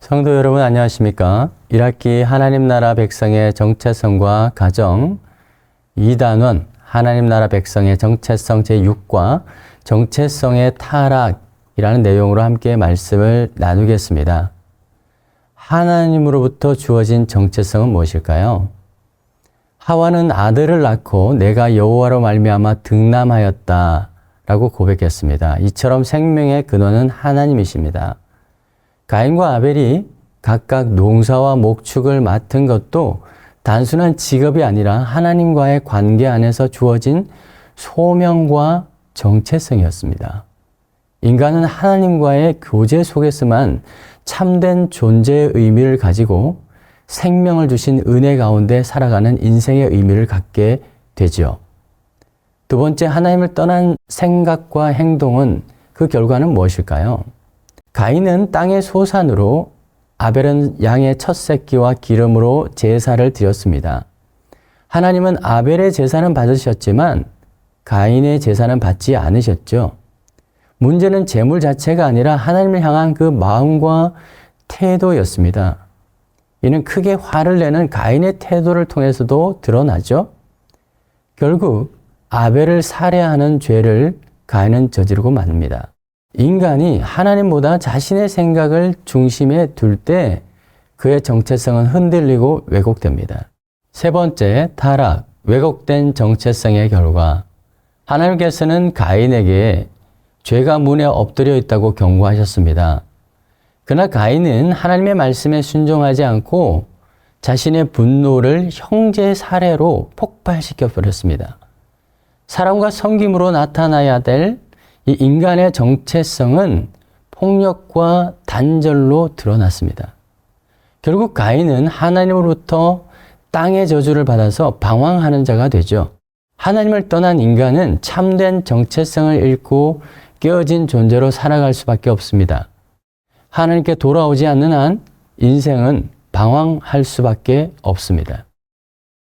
성도 여러분 안녕하십니까? 1학기 하나님 나라 백성의 정체성과 가정 2단원 하나님 나라 백성의 정체성 제6과 정체성의 타락이라는 내용으로 함께 말씀을 나누겠습니다. 하나님으로부터 주어진 정체성은 무엇일까요? 하와는 아들을 낳고 내가 여호와로 말미암아 득남하였다 라고 고백했습니다. 이처럼 생명의 근원은 하나님이십니다. 가인과 아벨이 각각 농사와 목축을 맡은 것도 단순한 직업이 아니라 하나님과의 관계 안에서 주어진 소명과 정체성이었습니다. 인간은 하나님과의 교제 속에서만 참된 존재의 의미를 가지고 생명을 주신 은혜 가운데 살아가는 인생의 의미를 갖게 되지요. 두 번째, 하나님을 떠난 생각과 행동은 그 결과는 무엇일까요? 가인은 땅의 소산으로, 아벨은 양의 첫 새끼와 기름으로 제사를 드렸습니다. 하나님은 아벨의 제사는 받으셨지만 가인의 제사는 받지 않으셨죠. 문제는 제물 자체가 아니라 하나님을 향한 그 마음과 태도였습니다. 이는 크게 화를 내는 가인의 태도를 통해서도 드러나죠. 결국 아벨을 살해하는 죄를 가인은 저지르고 맙니다. 인간이 하나님보다 자신의 생각을 중심에 둘 때 그의 정체성은 흔들리고 왜곡됩니다. 세 번째, 타락, 왜곡된 정체성의 결과. 하나님께서는 가인에게 죄가 문에 엎드려 있다고 경고하셨습니다. 그러나 가인은 하나님의 말씀에 순종하지 않고 자신의 분노를 형제 살해로 폭발시켜 버렸습니다. 사랑과 섬김으로 나타나야 될 이 인간의 정체성은 폭력과 단절로 드러났습니다. 결국 가인은 하나님으로부터 땅의 저주를 받아서 방황하는 자가 되죠. 하나님을 떠난 인간은 참된 정체성을 잃고 깨어진 존재로 살아갈 수밖에 없습니다. 하나님께 돌아오지 않는 한 인생은 방황할 수밖에 없습니다.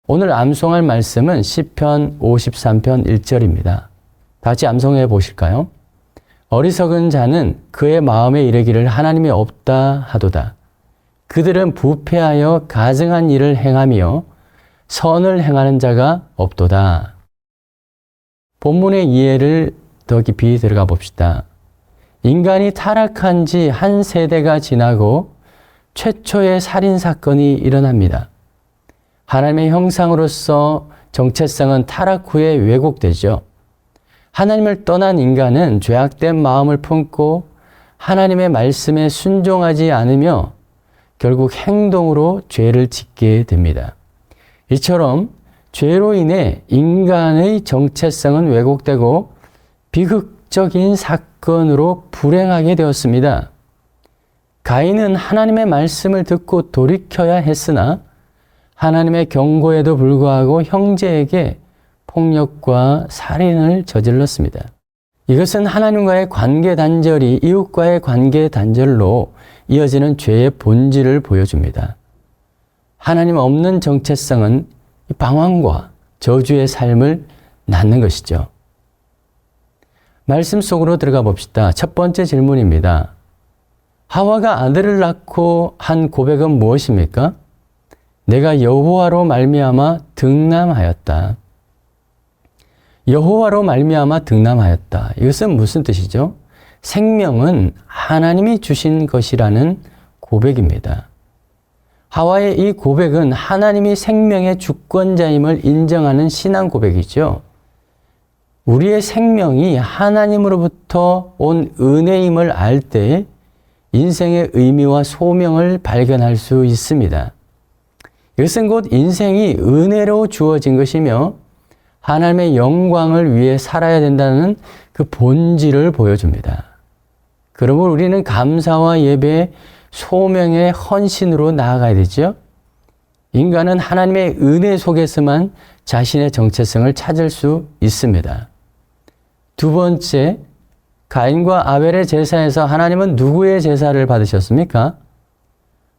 오늘 암송할 말씀은 시편 53편 1절입니다. 다시 암송해 보실까요? 어리석은 자는 그의 마음에 이르기를 하나님이 없다 하도다. 그들은 부패하여 가증한 일을 행하며 선을 행하는 자가 없도다. 본문의 이해를 더 깊이 들어가 봅시다. 인간이 타락한 지 한 세대가 지나고 최초의 살인사건이 일어납니다. 하나님의 형상으로서 정체성은 타락 후에 왜곡되죠. 하나님을 떠난 인간은 죄악된 마음을 품고 하나님의 말씀에 순종하지 않으며 결국 행동으로 죄를 짓게 됩니다. 이처럼 죄로 인해 인간의 정체성은 왜곡되고 비극적인 사건으로 불행하게 되었습니다. 가인은 하나님의 말씀을 듣고 돌이켜야 했으나 하나님의 경고에도 불구하고 형제에게 폭력과 살인을 저질렀습니다. 이것은 하나님과의 관계 단절이 이웃과의 관계 단절로 이어지는 죄의 본질을 보여줍니다. 하나님 없는 정체성은 방황과 저주의 삶을 낳는 것이죠. 말씀 속으로 들어가 봅시다. 첫 번째 질문입니다. 하와가 아들을 낳고 한 고백은 무엇입니까? 내가 여호와로 말미암아 득남하였다. 여호와로 말미암아 득남하였다. 이것은 무슨 뜻이죠? 생명은 하나님이 주신 것이라는 고백입니다. 하와의 이 고백은 하나님이 생명의 주권자임을 인정하는 신앙 고백이죠. 우리의 생명이 하나님으로부터 온 은혜임을 알 때 인생의 의미와 소명을 발견할 수 있습니다. 이것은 곧 인생이 은혜로 주어진 것이며 하나님의 영광을 위해 살아야 된다는 그 본질을 보여줍니다. 그러므로 우리는 감사와 예배, 소명의 헌신으로 나아가야 되죠. 인간은 하나님의 은혜 속에서만 자신의 정체성을 찾을 수 있습니다. 두 번째, 가인과 아벨의 제사에서 하나님은 누구의 제사를 받으셨습니까?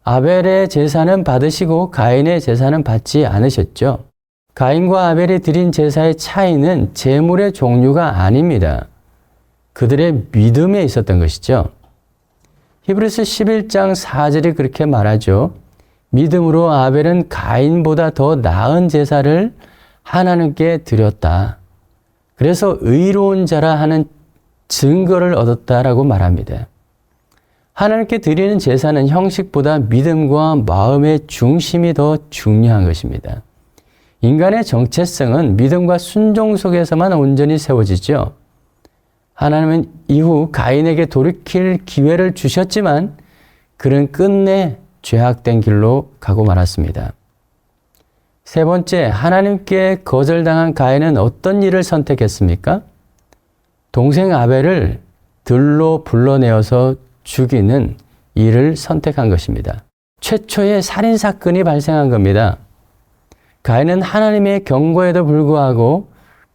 아벨의 제사는 받으시고 가인의 제사는 받지 않으셨죠. 가인과 아벨이 드린 제사의 차이는 제물의 종류가 아닙니다. 그들의 믿음에 있었던 것이죠. 히브리서 11장 4절이 그렇게 말하죠. 믿음으로 아벨은 가인보다 더 나은 제사를 하나님께 드렸다. 그래서 의로운 자라 하는 증거를 얻었다라고 말합니다. 하나님께 드리는 제사는 형식보다 믿음과 마음의 중심이 더 중요한 것입니다. 인간의 정체성은 믿음과 순종 속에서만 온전히 세워지죠. 하나님은 이후 가인에게 돌이킬 기회를 주셨지만 그는 끝내 죄악된 길로 가고 말았습니다. 세 번째, 하나님께 거절당한 가인은 어떤 일을 선택했습니까? 동생 아벨을 들로 불러내어서 죽이는 일을 선택한 것입니다. 최초의 살인사건이 발생한 겁니다. 가인은 하나님의 경고에도 불구하고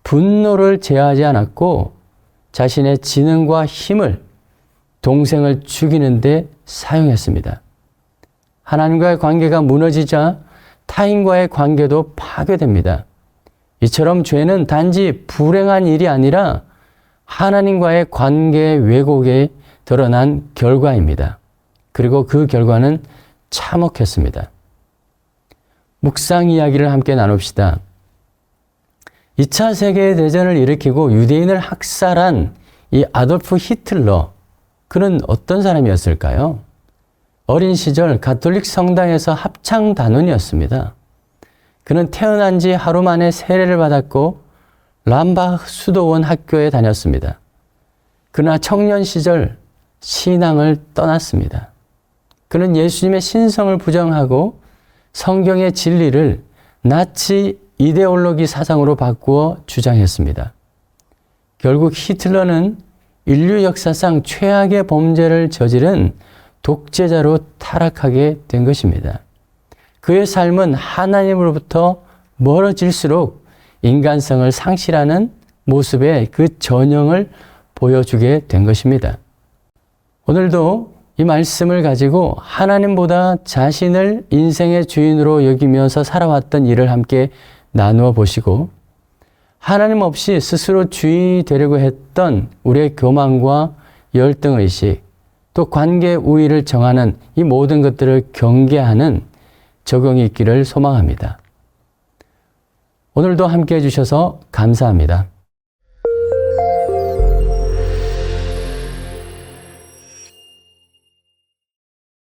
분노를 제어하지 않았고 자신의 지능과 힘을 동생을 죽이는 데 사용했습니다. 하나님과의 관계가 무너지자 타인과의 관계도 파괴됩니다. 이처럼 죄는 단지 불행한 일이 아니라 하나님과의 관계 왜곡에 드러난 결과입니다. 그리고 그 결과는 참혹했습니다. 묵상 이야기를 함께 나눕시다. 2차 세계대전을 일으키고 유대인을 학살한 이 아돌프 히틀러, 그는 어떤 사람이었을까요? 어린 시절 가톨릭 성당에서 합창 단원이었습니다. 그는 태어난 지 하루 만에 세례를 받았고 람바흐 수도원 학교에 다녔습니다. 그러나 청년 시절 신앙을 떠났습니다. 그는 예수님의 신성을 부정하고 성경의 진리를 나치 이데올로기 사상으로 바꾸어 주장했습니다. 결국 히틀러는 인류 역사상 최악의 범죄를 저지른 독재자로 타락하게 된 것입니다. 그의 삶은 하나님으로부터 멀어질수록 인간성을 상실하는 모습의 그 전형을 보여주게 된 것입니다. 오늘도 이 말씀을 가지고 하나님보다 자신을 인생의 주인으로 여기면서 살아왔던 일을 함께 나누어 보시고 하나님 없이 스스로 주인이 되려고 했던 우리의 교만과 열등의식, 또 관계 우위를 정하는 이 모든 것들을 경계하는 적용이 있기를 소망합니다. 오늘도 함께 해주셔서 감사합니다.